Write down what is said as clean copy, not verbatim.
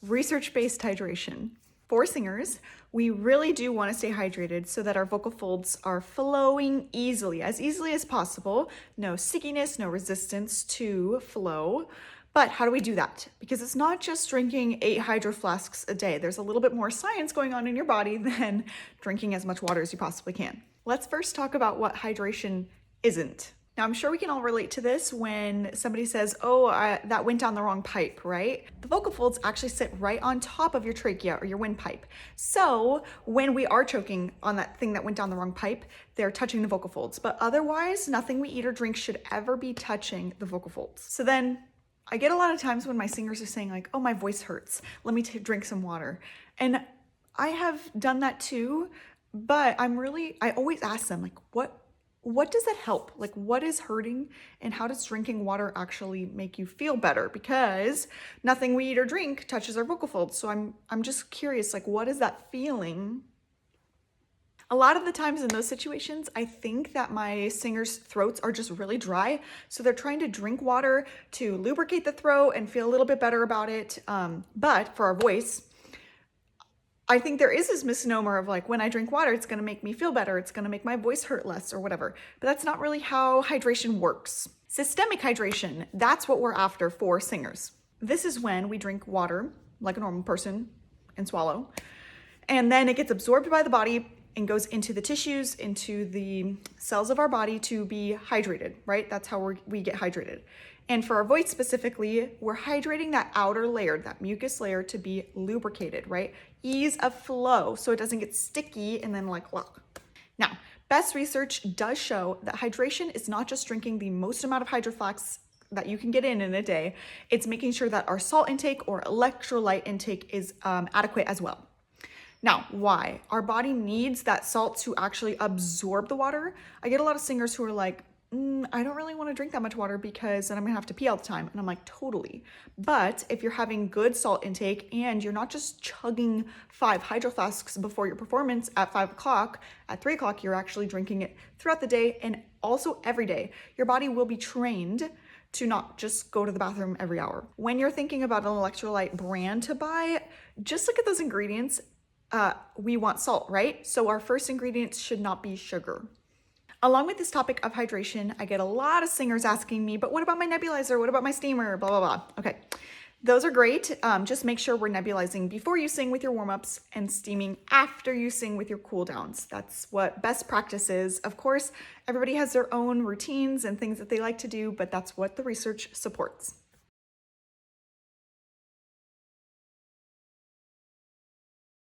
Research-based hydration. For singers, we really do want to stay hydrated so that our vocal folds are flowing easily as possible. No stickiness, no resistance to flow. But how do we do that? Because it's not just drinking 8 hydro flasks a day. There's a little bit more science going on in your body than drinking as much water as you possibly can. Let's first talk about what hydration isn't. Now, I'm sure we can all relate to this when somebody says, that went down the wrong pipe, right? The vocal folds actually sit right on top of your trachea or your windpipe. So when we are choking on that thing that went down the wrong pipe, they're touching the vocal folds. But otherwise, nothing we eat or drink should ever be touching the vocal folds. So then I get a lot of times when my singers are saying like, oh, my voice hurts. Let me drink some water. And I have done that too, but I always ask them like, what does that help? Like, what is hurting and how does drinking water actually make you feel better? Because nothing we eat or drink touches our vocal folds. So I'm just curious, like, what is that feeling? A lot of the times in those situations, I think that my singers' throats are just really dry. So they're trying to drink water to lubricate the throat and feel a little bit better about it. But for our voice, I think there is this misnomer of like, when I drink water, it's gonna make me feel better. It's gonna make my voice hurt less or whatever. But that's not really how hydration works. Systemic hydration, that's what we're after for singers. This is when we drink water like a normal person and swallow. And then it gets absorbed by the body and goes into the tissues, into the cells of our body to be hydrated, right? That's how we get hydrated. And for our voice specifically, we're hydrating that outer layer, that mucus layer, to be lubricated, right? Ease of flow so it doesn't get sticky and then like lock. Now, best research does show that hydration is not just drinking the most amount of hydro flasks that you can get in a day. It's making sure that our salt intake or electrolyte intake is adequate as well. Now, why? Our body needs that salt to actually absorb the water. I get a lot of singers who are like, I don't really want to drink that much water because then I'm gonna have to pee all the time. And I'm like, totally. But if you're having good salt intake and you're not just chugging 5 hydro flasks before your performance at 5 o'clock, at 3 o'clock, you're actually drinking it throughout the day and also every day. Your body will be trained to not just go to the bathroom every hour. When you're thinking about an electrolyte brand to buy, just look at those ingredients. We want salt, right? So our first ingredients should not be sugar. Along with this topic of hydration, I get a lot of singers asking me, but what about my nebulizer? What about my steamer? Blah, blah, blah. Okay, those are great. Just make sure we're nebulizing before you sing with your warm-ups and steaming after you sing with your cool downs. That's what best practice is. Of course, everybody has their own routines and things that they like to do, but that's what the research supports.